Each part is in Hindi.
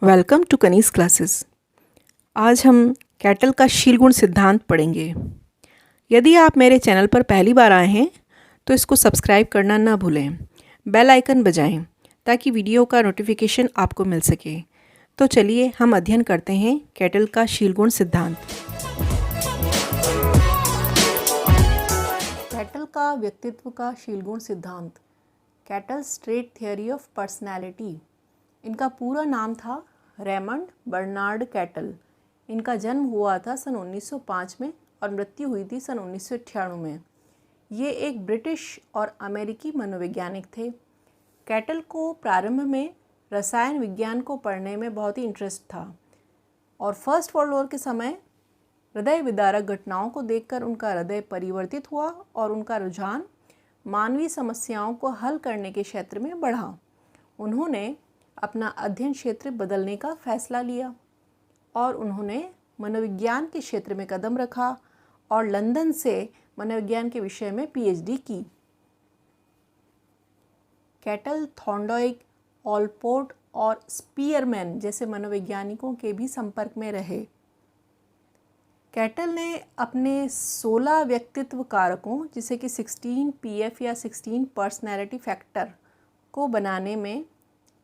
Welcome to कनीज classes. आज हम कैटल का शील गुण सिद्धांत पढ़ेंगे। यदि आप मेरे चैनल पर पहली बार आए हैं तो इसको सब्सक्राइब करना ना भूलें। बेल आइकन बजाएं ताकि वीडियो का नोटिफिकेशन आपको मिल सके। तो चलिए हम अध्ययन करते हैं कैटल का शील गुण सिद्धांत। कैटल का व्यक्तित्व का शील गुण सिद्धांत, kettles trait theory of personality. इनका पूरा नाम था रेमंड बर्नार्ड कैटल। इनका जन्म हुआ था सन 1905 में और मृत्यु हुई थी सन 1998 में। ये एक ब्रिटिश और अमेरिकी मनोवैज्ञानिक थे। कैटल को प्रारंभ में रसायन विज्ञान को पढ़ने में बहुत ही इंटरेस्ट था और फर्स्ट वर्ल्ड वॉर के समय हृदय विदारक घटनाओं को देखकर उनका हृदय परिवर्तित हुआ और उनका रुझान मानवीय समस्याओं को हल करने के क्षेत्र में बढ़ा। उन्होंने अपना अध्ययन क्षेत्र बदलने का फैसला लिया और उन्होंने मनोविज्ञान के क्षेत्र में कदम रखा और लंदन से मनोविज्ञान के विषय में पीएचडी की। कैटल थॉर्नडाइक, ऑलपोर्ट और स्पीयरमैन जैसे मनोवैज्ञानिकों के भी संपर्क में रहे। कैटल ने अपने 16 व्यक्तित्व कारकों जिसे कि 16 पीएफ या 16 पर्सनैलिटी फैक्टर को बनाने में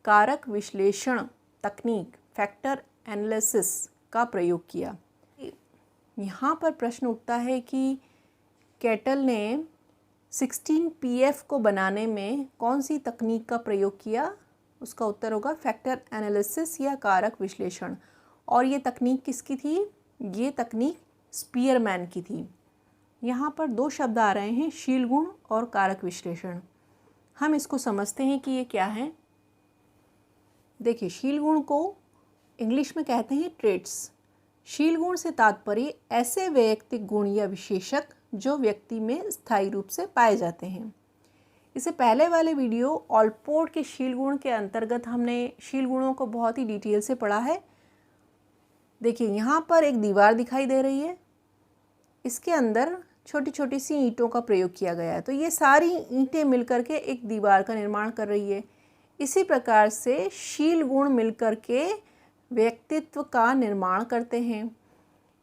कारक विश्लेषण तकनीक फैक्टर एनालिसिस का प्रयोग किया। यहाँ पर प्रश्न उठता है कि कैटल ने 16 पीएफ को बनाने में कौन सी तकनीक का प्रयोग किया। उसका उत्तर होगा फैक्टर एनालिसिस या कारक विश्लेषण। और ये तकनीक किसकी थी? ये तकनीक स्पीयरमैन की थी। यहाँ पर दो शब्द आ रहे हैं, शील गुण और कारक विश्लेषण। हम इसको समझते हैं कि ये क्या है। देखिए, शील गुण को इंग्लिश में कहते हैं ट्रेट्स। शील गुण से तात्पर्य ऐसे वैयक्तिक गुण या विशेषक जो व्यक्ति में स्थायी रूप से पाए जाते हैं। इससे पहले वाले वीडियो ऑलपोर्ट के शील गुण के अंतर्गत हमने शील गुणों को बहुत ही डिटेल से पढ़ा है। देखिए, यहाँ पर एक दीवार दिखाई दे रही है। इसके अंदर छोटी छोटी सी ईंटों का प्रयोग किया गया है। तो ये सारी ईंटें मिलकर के एक दीवार का निर्माण कर रही है। इसी प्रकार से शील गुण मिलकर के व्यक्तित्व का निर्माण करते हैं।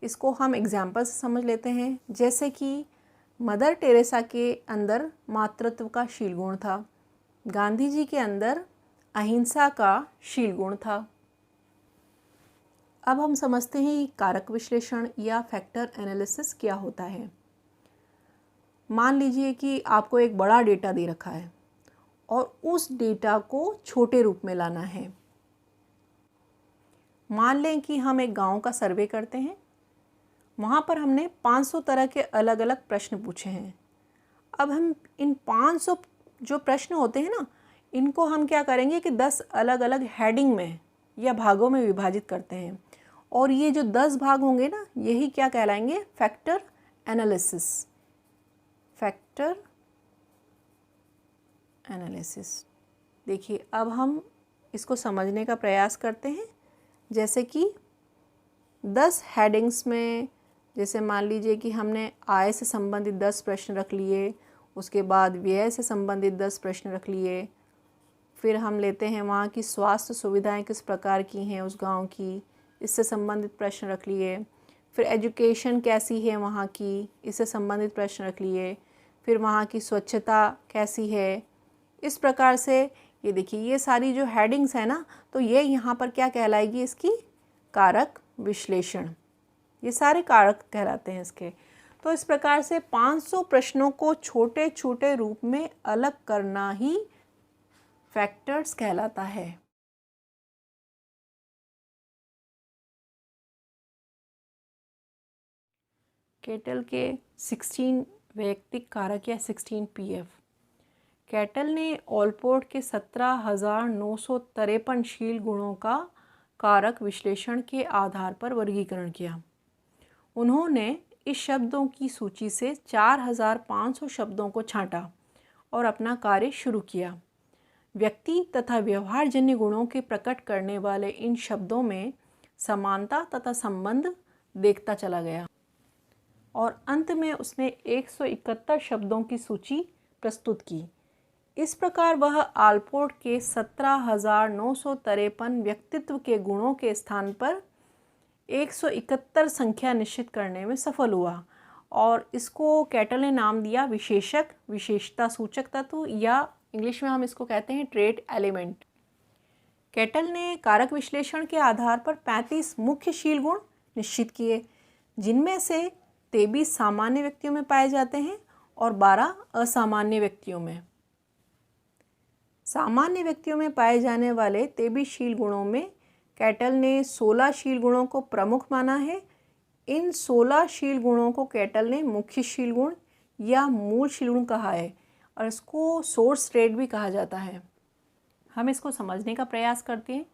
इसको हम एग्जाम्पल से समझ लेते हैं। जैसे कि मदर टेरेसा के अंदर मातृत्व का शील गुण था, गांधी जी के अंदर अहिंसा का शील गुण था। अब हम समझते हैं कारक विश्लेषण या फैक्टर एनालिसिस क्या होता है। मान लीजिए कि आपको एक बड़ा डेटा दे रखा है और उस डेटा को छोटे रूप में लाना है। मान लें कि हम एक गांव का सर्वे करते हैं। वहाँ पर हमने 500 तरह के अलग अलग प्रश्न पूछे हैं। अब हम इन 500 जो प्रश्न होते हैं ना, इनको हम क्या करेंगे कि 10 अलग अलग हेडिंग में या भागों में विभाजित करते हैं। और ये जो 10 भाग होंगे ना, यही क्या कहलाएंगे? Factor analysis. Factor analysis. देखिए, अब हम इसको समझने का प्रयास करते हैं। जैसे कि 10 हेडिंग्स में, जैसे मान लीजिए कि हमने आय से संबंधित 10 प्रश्न रख लिए, उसके बाद व्यय से संबंधित 10 प्रश्न रख लिए, फिर हम लेते हैं वहाँ की स्वास्थ्य सुविधाएं किस प्रकार की हैं उस गांव की, इससे संबंधित प्रश्न रख लिए। फिर एजुकेशन कैसी है वहाँ की, इससे संबंधित प्रश्न रख लिए। फिर वहाँ की स्वच्छता कैसी है। इस प्रकार से ये देखिए, ये सारी जो हेडिंग्स है ना, तो ये यहाँ पर क्या कहलाएगी? इसकी कारक विश्लेषण। ये सारे कारक कहलाते हैं इसके। तो इस प्रकार से 500 प्रश्नों को छोटे छोटे रूप में अलग करना ही फैक्टर्स कहलाता है। कैटल के 16 वैयक्तिक कारक या 16 पीएफ। कैटल ने ऑलपोर्ट के 17,953 शील गुणों का कारक विश्लेषण के आधार पर वर्गीकरण किया। उन्होंने इस शब्दों की सूची से 4,500 शब्दों को छांटा और अपना कार्य शुरू किया। व्यक्ति तथा व्यवहारजन्य गुणों के प्रकट करने वाले इन शब्दों में समानता तथा संबंध देखता चला गया और अंत में उसने 171 शब्दों की सूची प्रस्तुत की। इस प्रकार वह आलपोर्ट के 17,953 व्यक्तित्व के गुणों के स्थान पर 171 संख्या निश्चित करने में सफल हुआ और इसको कैटल ने नाम दिया विशेषक, विशेषता सूचक तत्व, या इंग्लिश में हम इसको कहते हैं ट्रेट एलिमेंट। कैटल ने कारक विश्लेषण के आधार पर 35 मुख्य शील गुण निश्चित किए, जिनमें से 23 सामान्य व्यक्तियों में पाए जाते हैं और 12 असामान्य व्यक्तियों में। सामान्य व्यक्तियों में पाए जाने वाले 23 शील गुणों में कैटल ने 16 शील गुणों को प्रमुख माना है। इन 16 शील गुणों को कैटल ने मुख्य शील गुण या मूल शील गुण कहा है और इसको सोर्स ट्रेट भी कहा जाता है। हम इसको समझने का प्रयास करते हैं।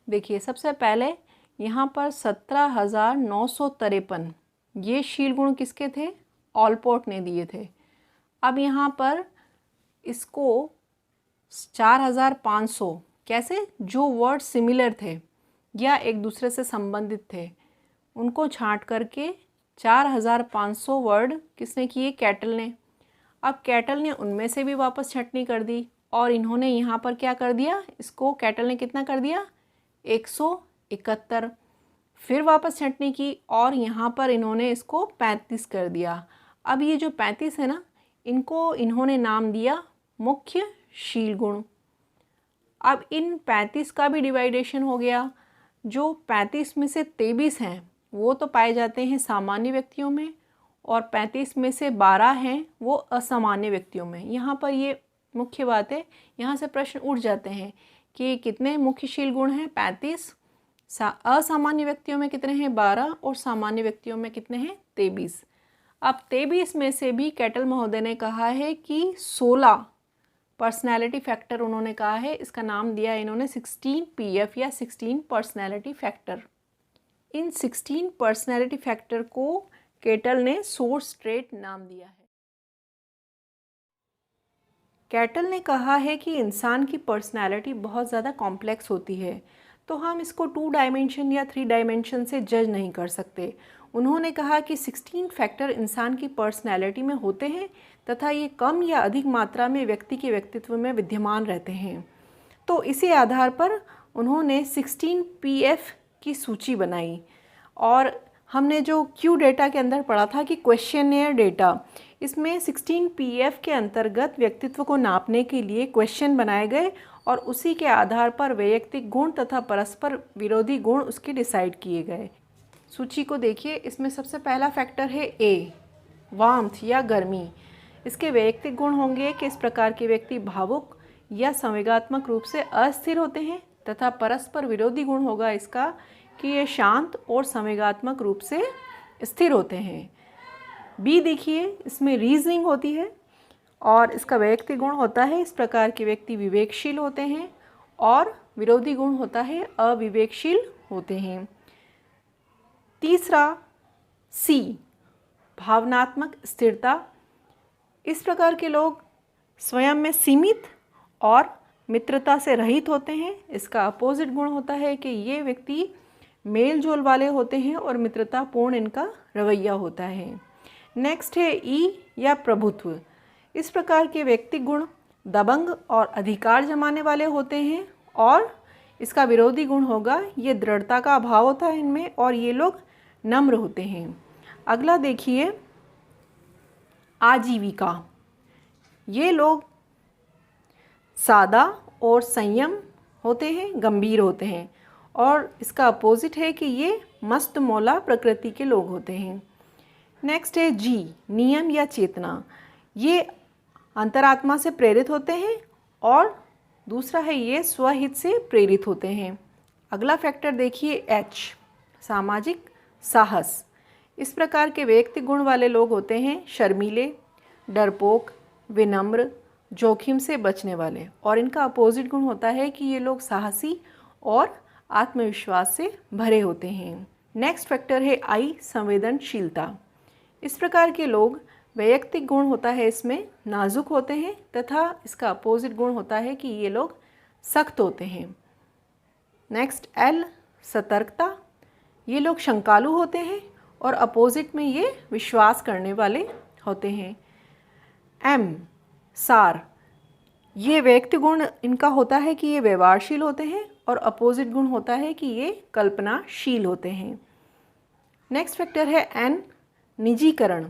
देखिए, सबसे पहले यहाँ पर 17,953 ये शील गुण किसके थे? ऑलपोर्ट ने दिए थे। अब यहाँ पर इसको 4,500 कैसे, जो वर्ड सिमिलर थे या एक दूसरे से संबंधित थे, उनको छांट करके 4,500 वर्ड किसने किए? कैटल ने। अब कैटल ने उनमें से भी वापस छंटनी कर दी और इन्होंने यहाँ पर क्या कर दिया? इसको कैटल ने कितना कर दिया? 171। फिर वापस छंटनी की और यहाँ पर इन्होंने इसको 35 कर दिया। अब ये जो 35 है ना, इनको इन्होंने नाम दिया मुख्य शील गुण। अब इन 35 का भी डिवाइडेशन हो गया। जो 35 में से 23 हैं वो तो पाए जाते हैं सामान्य व्यक्तियों में और 35 में से 12 हैं वो असामान्य व्यक्तियों में। यहाँ पर ये मुख्य बात है, यहाँ से प्रश्न उठ जाते हैं कि कितने मुख्य शील गुण हैं? 35। असामान्य व्यक्तियों में कितने हैं? 12 और सामान्य व्यक्तियों में कितने हैं? 23। अब 23 में से भी कैटल महोदय ने कहा है कि 16 पर्सनैलिटी फैक्टर उन्होंने कहा है, इसका नाम दिया इन्होंने 16 PF या 16 पर्सनैलिटी फैक्टर। इन 16 पर्सनैलिटी फैक्टर को कैटल ने सोर्स ट्रेट नाम दिया है। कैटल ने कहा है कि इंसान की पर्सनैलिटी बहुत ज़्यादा कॉम्प्लेक्स होती है, तो हम इसको 2 डायमेंशन या 3 डायमेंशन से जज नहीं कर सकते। उन्होंने कहा कि 16 फैक्टर इंसान की पर्सनैलिटी में होते हैं तथा ये कम या अधिक मात्रा में व्यक्ति के व्यक्तित्व में विद्यमान रहते हैं। तो इसी आधार पर उन्होंने 16 PF की सूची बनाई और हमने जो क्यू डेटा के अंदर पढ़ा था कि क्वेश्चनेयर डेटा, इसमें 16 PF के अंतर्गत व्यक्तित्व को नापने के लिए क्वेश्चन बनाए गए और उसी के आधार पर वैयक्तिक गुण तथा परस्पर विरोधी गुण उसके डिसाइड किए गए। सूची को देखिए, इसमें सबसे पहला फैक्टर है A, वार्मथ या गर्मी। इसके वैयक्तिक गुण होंगे कि इस प्रकार के व्यक्ति भावुक या संवेगात्मक रूप से अस्थिर होते हैं तथा परस्पर विरोधी गुण होगा इसका कि ये शांत और संवेगात्मक रूप से स्थिर होते हैं। B देखिए, इसमें रीजनिंग होती है और इसका वैयक्तिक गुण होता है इस प्रकार के व्यक्ति विवेकशील होते हैं और विरोधी गुण होता है अविवेकशील होते हैं। तीसरा C, भावनात्मक स्थिरता। इस प्रकार के लोग स्वयं में सीमित और मित्रता से रहित होते हैं। इसका अपोजिट गुण होता है कि ये व्यक्ति मेल जोल वाले होते हैं और मित्रतापूर्ण इनका रवैया होता है। नेक्स्ट है E या प्रभुत्व। इस प्रकार के व्यक्तिक गुण दबंग और अधिकार जमाने वाले होते हैं और इसका विरोधी गुण होगा ये दृढ़ता का अभाव होता है इनमें और ये लोग नम्र होते हैं। अगला देखिए आजीविका। ये लोग सादा और संयम होते हैं, गंभीर होते हैं और इसका अपोजिट है कि ये मस्त मौला प्रकृति के लोग होते हैं। नेक्स्ट है G, नियम या चेतना। ये अंतरात्मा से प्रेरित होते हैं और दूसरा है ये स्वहित से प्रेरित होते हैं। अगला फैक्टर देखिए H, सामाजिक साहस। इस प्रकार के व्यक्तिगत गुण वाले लोग होते हैं शर्मीले, डरपोक, विनम्र, जोखिम से बचने वाले और इनका अपोजिट गुण होता है कि ये लोग साहसी और आत्मविश्वास से भरे होते हैं। नेक्स्ट फैक्टर है I, संवेदनशीलता। इस प्रकार के लोग वैयक्तिक गुण होता है इसमें नाजुक होते हैं तथा इसका अपोजिट गुण होता है कि ये लोग सख्त होते हैं। नेक्स्ट L, सतर्कता। ये लोग शंकालु होते हैं और अपोजिट में ये विश्वास करने वाले होते हैं। M, सार। ये व्यक्ति गुण इनका होता है कि ये व्यवहारशील होते हैं और अपोजिट गुण होता है कि ये कल्पनाशील होते हैं। नेक्स्ट फैक्टर है एन, निजीकरण।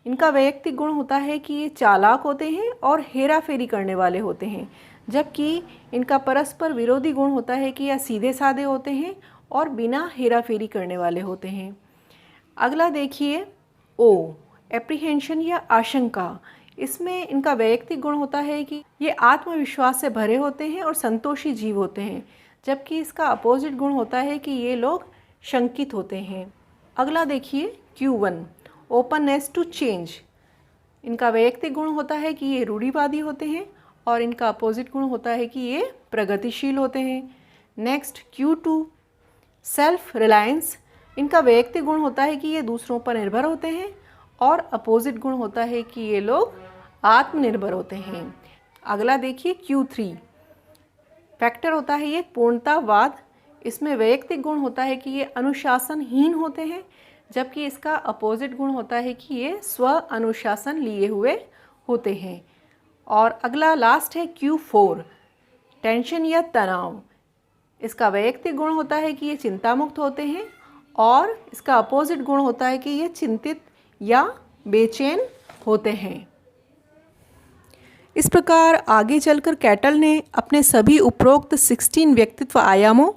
इनका वैयक्तिक गुण होता है कि ये चालाक होते हैं और हेरा फेरी करने वाले होते हैं, जबकि इनका परस्पर विरोधी गुण होता है कि यह सीधे साधे होते हैं और बिना हेरा फेरी करने वाले होते हैं। अगला देखिए ओ, एप्रीहेंशन या आशंका। इसमें इनका वैयक्तिक गुण होता है कि ये आत्मविश्वास से भरे होते हैं और संतोषी जीव होते हैं, जबकि इसका अपोजिट गुण होता है कि ये लोग शंकित होते हैं। अगला देखिए Q1, ओपननेस टू चेंज। इनका वैयक्तिक गुण होता है कि ये रूढ़िवादी होते हैं और इनका अपोजिट गुण होता है कि ये प्रगतिशील होते हैं। Next Q2, self reliance. इनका वैयक्तिक गुण होता है कि ये दूसरों पर निर्भर होते हैं और अपोजिट गुण होता है कि ये लोग आत्मनिर्भर होते हैं। अगला देखिए Q3, फैक्टर होता है ये पूर्णतावाद। इसमें वैयक्तिक गुण होता है कि ये अनुशासनहीन होते हैं, जबकि इसका अपोजिट गुण होता है कि ये स्व अनुशासन लिए हुए होते हैं। और अगला लास्ट है Q4, टेंशन या तनाव। इसका वैयक्तिक गुण होता है कि ये चिंतामुक्त होते हैं और इसका अपोजिट गुण होता है कि ये चिंतित या बेचैन होते हैं। इस प्रकार आगे चलकर कैटल ने अपने सभी उपरोक्त 16 व्यक्तित्व आयामों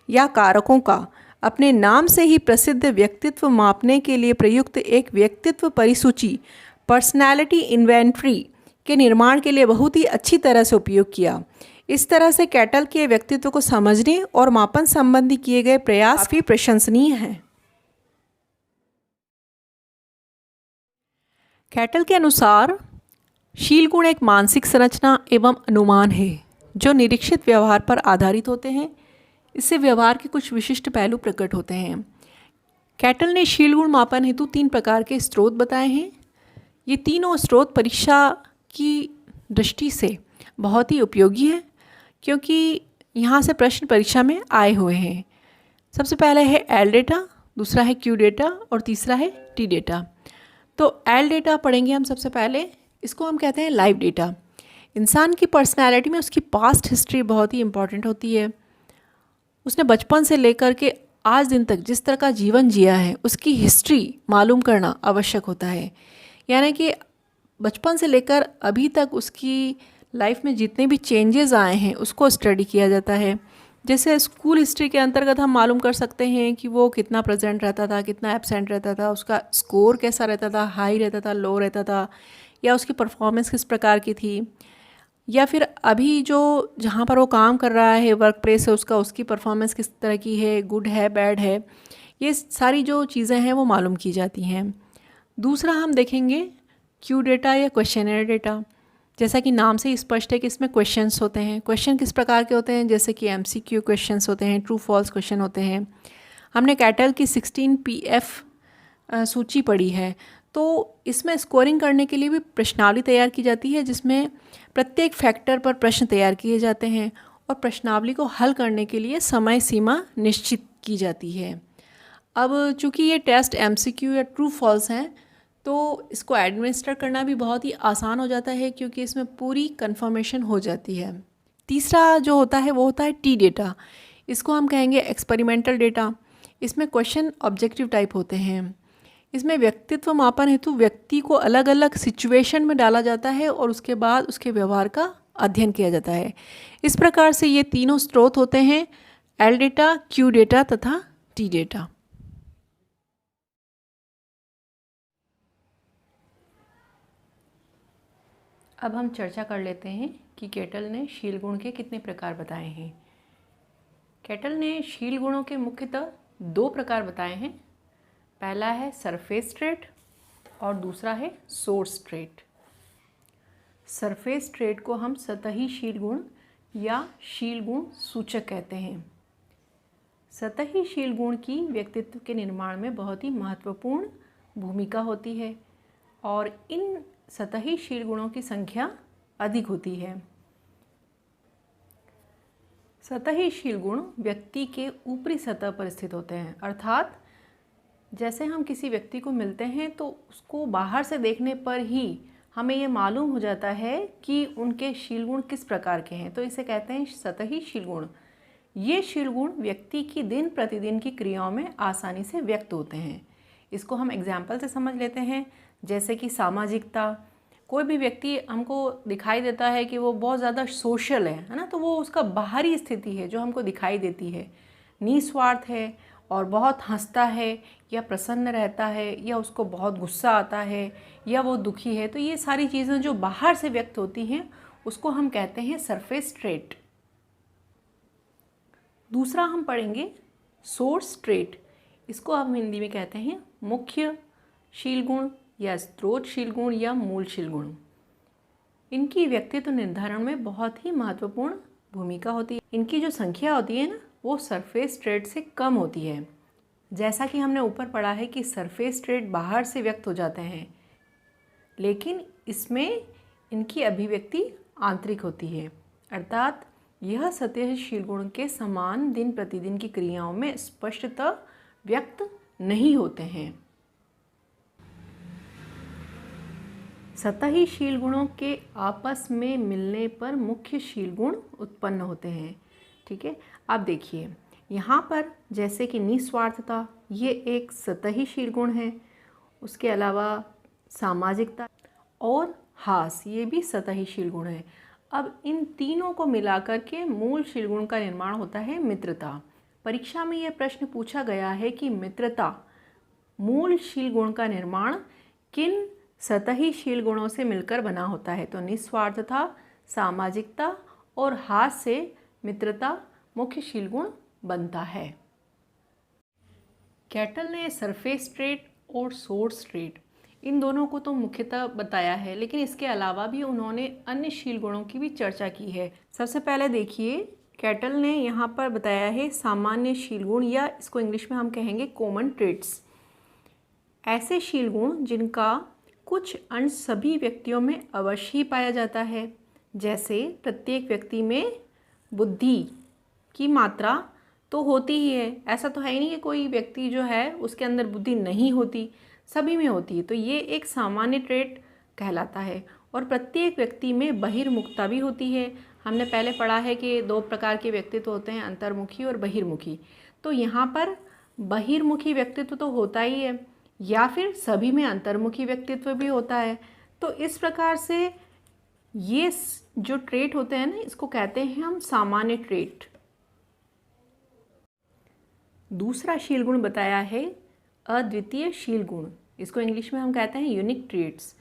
या कारकों का अपने नाम से ही प्रसिद्ध व्यक्तित्व मापने के लिए प्रयुक्त एक व्यक्तित्व परिसूची, पर्सनैलिटी इन्वेंट्री के निर्माण के लिए बहुत ही अच्छी तरह से उपयोग किया। इस तरह से कैटल के व्यक्तित्व को समझने और मापन संबंधी किए गए प्रयास काफी प्रशंसनीय हैं। कैटल के अनुसार शील गुण एक मानसिक संरचना एवं अनुमान है जो निरीक्षित व्यवहार पर आधारित होते हैं। इससे व्यवहार के कुछ विशिष्ट पहलू प्रकट होते हैं। कैटल ने शील गुण मापन हेतु 3 प्रकार के स्रोत बताए हैं। ये तीनों स्रोत परीक्षा की दृष्टि से बहुत ही उपयोगी हैं, क्योंकि यहाँ से प्रश्न परीक्षा में आए हुए हैं। सबसे पहले है एल डेटा, दूसरा है क्यू डेटा और तीसरा है टी डेटा। तो एल डेटा पढ़ेंगे हम सबसे पहले। इसको हम कहते हैं लाइव डेटा। इंसान की पर्सनैलिटी में उसकी पास्ट हिस्ट्री बहुत ही इम्पॉर्टेंट होती है। उसने बचपन से लेकर के आज दिन तक जिस तरह का जीवन जिया है उसकी हिस्ट्री मालूम करना आवश्यक होता है। यानी कि बचपन से लेकर अभी तक उसकी लाइफ में जितने भी चेंजेस आए हैं उसको स्टडी किया जाता है। जैसे स्कूल हिस्ट्री के अंतर्गत हम मालूम कर सकते हैं कि वो कितना प्रेजेंट रहता था, कितना एब्सेंट रहता था, उसका स्कोर कैसा रहता था, हाई रहता था, लो रहता था, या उसकी परफॉर्मेंस किस प्रकार की थी, या फिर अभी जो जहाँ पर वो काम कर रहा है वर्क प्लेस है उसकी परफॉर्मेंस किस तरह की है, गुड है, बैड है। ये सारी जो चीज़ें हैं वो मालूम की जाती हैं। दूसरा हम देखेंगे क्यू डेटा या क्वेश्चनर डेटा। जैसा कि नाम से ही स्पष्ट है कि इसमें क्वेश्चंस होते हैं। क्वेश्चन किस प्रकार के होते हैं, जैसे कि MCQ क्वेश्चंस होते हैं, ट्रू फॉल्स क्वेश्चन होते हैं। हमने कैटल की 16 PF सूची पढ़ी है, तो इसमें स्कोरिंग करने के लिए भी प्रश्नावली तैयार की जाती है, जिसमें प्रत्येक फैक्टर पर प्रश्न तैयार किए जाते हैं और प्रश्नावली को हल करने के लिए समय सीमा निश्चित की जाती है। अब चूँकि ये टेस्ट MCQ या ट्रू फॉल्स हैं, तो इसको एडमिनिस्टर करना भी बहुत ही आसान हो जाता है, क्योंकि इसमें पूरी कंफर्मेशन हो जाती है। तीसरा जो होता है वो होता है टी डेटा। इसको हम कहेंगे एक्सपेरिमेंटल डेटा। इसमें क्वेश्चन ऑब्जेक्टिव टाइप होते हैं। इसमें व्यक्तित्व मापन हेतु व्यक्ति को अलग अलग सिचुएशन में डाला जाता है और उसके बाद उसके व्यवहार का अध्ययन किया जाता है। इस प्रकार से ये तीनों स्रोत होते हैं, एल डेटा, क्यू डेटा तथा टी डेटा। अब हम चर्चा कर लेते हैं कि कैटल ने शील गुण के कितने प्रकार बताए हैं। कैटल ने शील गुणों के मुख्यतः 2 प्रकार बताए हैं। पहला है सरफेस ट्रेट और दूसरा है सोर्स ट्रेट। सरफेस ट्रेट को हम सतही शील गुण या शील गुण सूचक कहते हैं। सतही शील गुण की व्यक्तित्व के निर्माण में बहुत ही महत्वपूर्ण भूमिका होती है और इन सतही शील गुणों की संख्या अधिक होती है। सतही शील गुण व्यक्ति के ऊपरी सतह पर स्थित होते हैं, अर्थात जैसे हम किसी व्यक्ति को मिलते हैं तो उसको बाहर से देखने पर ही हमें ये मालूम हो जाता है कि उनके शील गुण किस प्रकार के हैं। तो इसे कहते हैं सतही शील गुण। ये शील गुण व्यक्ति की दिन प्रतिदिन की क्रियाओं में आसानी से व्यक्त होते हैं। इसको हम एग्जाम्पल से समझ लेते हैं, जैसे कि सामाजिकता। कोई भी व्यक्ति हमको दिखाई देता है कि वो बहुत ज़्यादा सोशल है ना, तो वो उसका बाहरी स्थिति है जो हमको दिखाई देती है। निस्वार्थ है और बहुत हंसता है या प्रसन्न रहता है या उसको बहुत गुस्सा आता है या वो दुखी है, तो ये सारी चीज़ें जो बाहर से व्यक्त होती हैं उसको हम कहते हैं सरफेस ट्रेट। दूसरा हम पढ़ेंगे सोर्स ट्रेट। इसको हम हिंदी में कहते हैं मुख्य शील गुण या स्रोत शील गुण या मूल शील गुण। इनकी व्यक्तित्व निर्धारण में बहुत ही महत्वपूर्ण भूमिका होती है। इनकी जो संख्या होती है ना, वो सरफेस ट्रेट से कम होती है। जैसा कि हमने ऊपर पढ़ा है कि सरफेस ट्रेट बाहर से व्यक्त हो जाते हैं, लेकिन इसमें इनकी अभिव्यक्ति आंतरिक होती है, अर्थात यह सत्यशील गुण के समान दिन प्रतिदिन की क्रियाओं में स्पष्टतः व्यक्त नहीं होते हैं। सतही शील गुणों के आपस में मिलने पर मुख्य शील गुण उत्पन्न होते हैं। ठीक है, अब देखिए यहाँ पर जैसे कि निस्वार्थता, ये एक सतही शील गुण है। उसके अलावा सामाजिकता और हास, ये भी सतही शील गुण है। अब इन तीनों को मिलाकर के मूल शील गुण का निर्माण होता है मित्रता। परीक्षा में यह प्रश्न पूछा गया है कि मित्रता मूल शील गुण का निर्माण किन सतही शील गुणों से मिलकर बना होता है। तो निस्वार्थता, सामाजिकता और हास से मित्रता मुख्य शील गुण बनता है। कैटल ने सरफेस ट्रेट और सोर्स ट्रेट इन दोनों को तो मुख्यतः बताया है, लेकिन इसके अलावा भी उन्होंने अन्य शील गुणों की भी चर्चा की है। सबसे पहले देखिए, कैटल ने यहाँ पर बताया है सामान्य शील गुण, या इसको इंग्लिश में हम कहेंगे कॉमन ट्रेट्स। ऐसे शील गुण जिनका कुछ अंश सभी व्यक्तियों में अवश्य ही पाया जाता है, जैसे प्रत्येक व्यक्ति में बुद्धि की मात्रा तो होती ही है। ऐसा तो है ही नहीं कि कोई व्यक्ति जो है उसके अंदर बुद्धि नहीं होती, सभी में होती है। तो ये एक सामान्य ट्रेट कहलाता है। और प्रत्येक व्यक्ति में बहिर्मुखता भी होती है। हमने पहले पढ़ा है कि दो प्रकार के व्यक्तित्व होते हैं, अंतर्मुखी और बहिर्मुखी। तो यहाँ पर बहिर्मुखी व्यक्तित्व तो होता ही है, या फिर सभी में अंतर्मुखी व्यक्तित्व भी होता है। तो इस प्रकार से ये जो ट्रेट होते हैं ना, इसको कहते हैं हम सामान्य ट्रेट। दूसरा शील गुण बताया है अद्वितीय शील गुण। इसको इंग्लिश में हम कहते हैं यूनिक ट्रेट्स।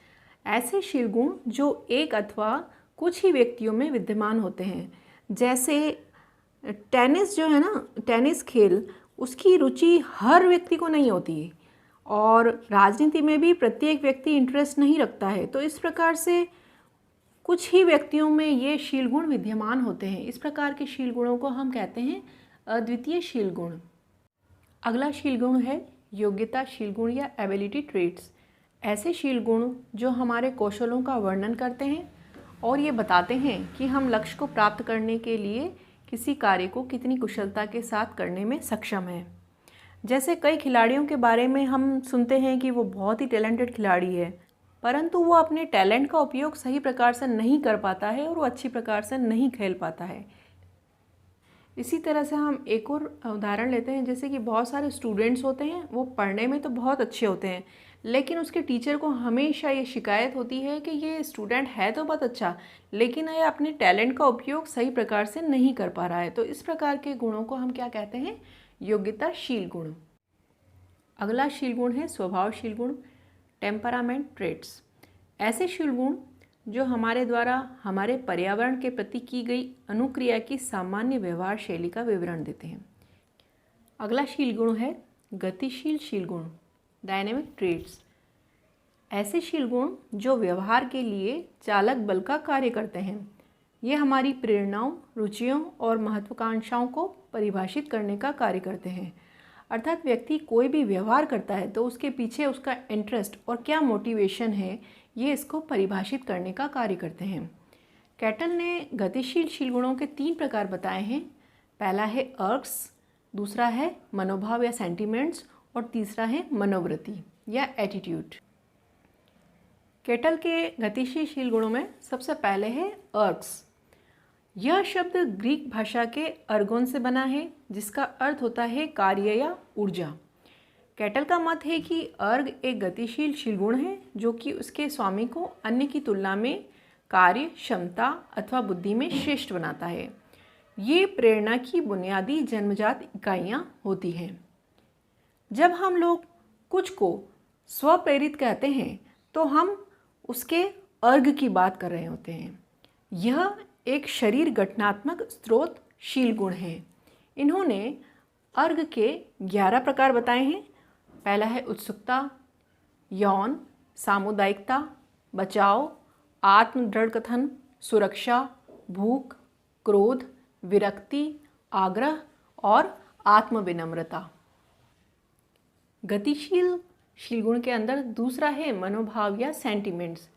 ऐसे शील गुण जो एक अथवा कुछ ही व्यक्तियों में विद्यमान होते हैं। जैसे टेनिस जो है ना, टेनिस खेल, उसकी रुचि हर व्यक्ति को नहीं होती है, और राजनीति में भी प्रत्येक व्यक्ति इंटरेस्ट नहीं रखता है। तो इस प्रकार से कुछ ही व्यक्तियों में ये शील गुण विद्यमान होते हैं। इस प्रकार के शील गुणों को हम कहते हैं अद्वितीय शील गुण। अगला शील गुण है योग्यता शील गुण या एबिलिटी ट्रेट्स। ऐसे शील गुण जो हमारे कौशलों का वर्णन करते हैं और ये बताते हैं कि हम लक्ष्य को प्राप्त करने के लिए किसी कार्य को कितनी कुशलता के साथ करने में सक्षम हैं। जैसे कई खिलाड़ियों के बारे में हम सुनते हैं कि वो बहुत ही टैलेंटेड खिलाड़ी है, परंतु वो अपने टैलेंट का उपयोग सही प्रकार से नहीं कर पाता है और वो अच्छी प्रकार से नहीं खेल पाता है। इसी तरह से हम एक और उदाहरण लेते हैं, जैसे कि बहुत सारे स्टूडेंट्स होते हैं, वो पढ़ने में तो बहुत अच्छे होते हैं, लेकिन उसके टीचर को हमेशा ये शिकायत होती है कि ये स्टूडेंट है तो बहुत अच्छा, लेकिन ये अपने टैलेंट का उपयोग सही प्रकार से नहीं कर पा रहा है। तो इस प्रकार के गुणों को हम क्या कहते हैं? योग्यताशील गुण। अगला शील गुण है स्वभावशील गुण, टेम्परामेंट ट्रेट्स। ऐसे शील गुण जो हमारे द्वारा हमारे पर्यावरण के प्रति की गई अनुक्रिया की सामान्य व्यवहार शैली का विवरण देते हैं। अगला शील गुण है गतिशील शील गुण, डायनेमिक ट्रेट्स। ऐसे शील गुण जो व्यवहार के लिए चालक बल का कार्य करते हैं। ये हमारी प्रेरणाओं, रुचियों और महत्वाकांक्षाओं को परिभाषित करने का कार्य करते हैं। अर्थात व्यक्ति कोई भी व्यवहार करता है तो उसके पीछे उसका इंटरेस्ट और क्या मोटिवेशन है, ये इसको परिभाषित करने का कार्य करते हैं। कैटल ने गतिशील शील गुणों के 3 प्रकार बताए हैं। पहला है अर्क्स, दूसरा है मनोभाव या सेंटिमेंट्स, और तीसरा है मनोवृत्ति या एटीट्यूड। केटल के गतिशील गुणों में सबसे पहले है अर्ग्स। यह शब्द ग्रीक भाषा के अर्गोन से बना है, जिसका अर्थ होता है कार्य या ऊर्जा। केटल का मत है कि अर्ग एक गतिशील शीलगुण है जो कि उसके स्वामी को अन्य की तुलना में कार्य, क्षमता अथवा बुद्धि में श्रेष्ठ बनाता है। ये प्रेरणा की बुनियादी जन्मजात इकाइयाँ होती हैं। जब हम लोग कुछ को स्वप्रेरित कहते हैं तो हम उसके अर्ग की बात कर रहे होते हैं। यह एक शरीर गठनात्मक स्रोत शील गुण है। इन्होंने अर्ग के 11 प्रकार बताए हैं। पहला है उत्सुकता, यौन, सामुदायिकता, बचाव, आत्म दृढ़ कथन, सुरक्षा, भूख, क्रोध, विरक्ति, आग्रह और आत्म विनम्रता। गतिशील शीलगुण के अंदर दूसरा है मनोभाव या सेंटिमेंट्स।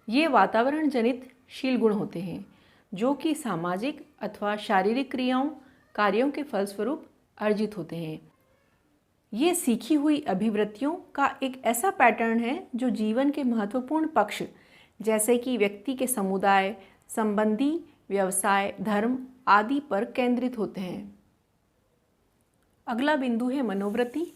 ये वातावरण जनित शीलगुण होते हैं जो कि सामाजिक अथवा शारीरिक क्रियाओं, कार्यों के फलस्वरूप अर्जित होते हैं। ये सीखी हुई अभिवृत्तियों का एक ऐसा पैटर्न है जो जीवन के महत्वपूर्ण पक्ष जैसे कि व्यक्ति के समुदाय, संबंधी, व्यवसाय, धर्म आदि पर केंद्रित होते हैं। अगला बिंदु है मनोवृत्ति।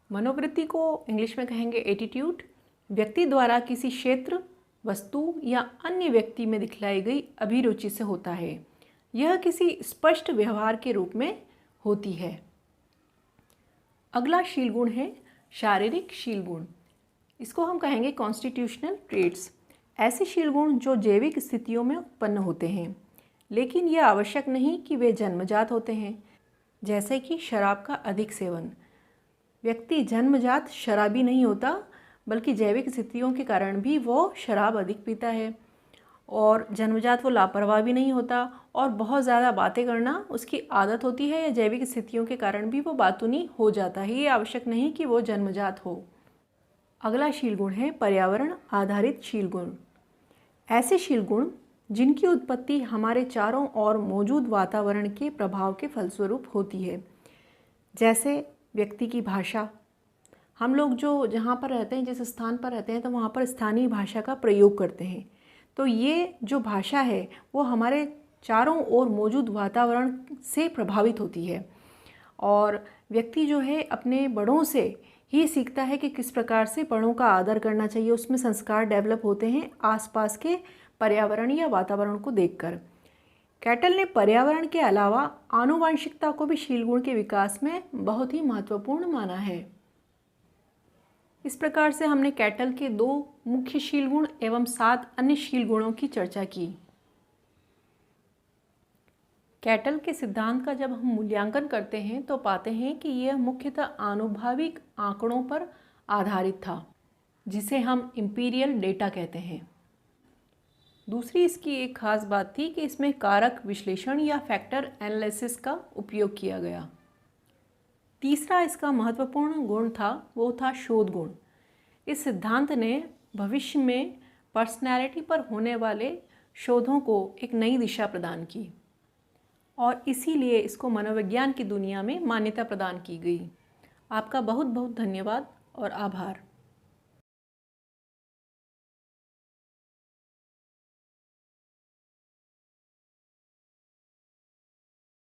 मनोवृत्ति को इंग्लिश में कहेंगे एटीट्यूड। व्यक्ति द्वारा किसी क्षेत्र, वस्तु या अन्य व्यक्ति में दिखलाई गई अभिरुचि से होता है। यह किसी स्पष्ट व्यवहार के रूप में होती है। अगला शीलगुण है शारीरिक शीलगुण। इसको हम कहेंगे कॉन्स्टिट्यूशनल ट्रेट्स। ऐसे शीलगुण जो जैविक स्थितियों में उत्पन्न होते हैं, लेकिन यह आवश्यक नहीं कि वे जन्मजात होते हैं। जैसे कि शराब का अधिक सेवन। व्यक्ति जन्मजात शराबी नहीं होता, बल्कि जैविक स्थितियों के कारण भी वो शराब अधिक पीता है। और जन्मजात वो लापरवाह भी नहीं होता और बहुत ज़्यादा बातें करना उसकी आदत होती है, या जैविक स्थितियों के कारण भी वो बातूनी हो जाता है। ये आवश्यक नहीं कि वो जन्मजात हो। अगला शीलगुण है पर्यावरण आधारित शीलगुण। ऐसे शीलगुण जिनकी उत्पत्ति हमारे चारों ओर मौजूद वातावरण के प्रभाव के फलस्वरूप होती है। जैसे व्यक्ति की भाषा। हम लोग जो जहाँ पर रहते हैं, जिस स्थान पर रहते हैं, तो वहाँ पर स्थानीय भाषा का प्रयोग करते हैं। तो ये जो भाषा है वो हमारे चारों ओर मौजूद वातावरण से प्रभावित होती है। और व्यक्ति जो है अपने बड़ों से ही सीखता है कि किस प्रकार से बड़ों का आदर करना चाहिए। उसमें संस्कार डेवलप होते हैं आसपास के पर्यावरण या वातावरण को देखकर। केटल ने पर्यावरण के अलावा आनुवांशिकता को भी शीलगुण के विकास में बहुत ही महत्वपूर्ण माना है। इस प्रकार से हमने केटल के 2 मुख्य शीलगुण एवं 7 अन्य शीलगुणों की चर्चा की। केटल के सिद्धांत का जब हम मूल्यांकन करते हैं तो पाते हैं कि यह मुख्यतः आनुभविक आंकड़ों पर आधारित था, जिसे हम इंपीरियल डेटा कहते हैं। दूसरी इसकी एक खास बात थी कि इसमें कारक विश्लेषण या फैक्टर एनालिसिस का उपयोग किया गया। तीसरा इसका महत्वपूर्ण गुण था वो था शोध गुण। इस सिद्धांत ने भविष्य में पर्सनैलिटी पर होने वाले शोधों को एक नई दिशा प्रदान की और इसीलिए इसको मनोविज्ञान की दुनिया में मान्यता प्रदान की गई। आपका बहुत बहुत धन्यवाद और आभार।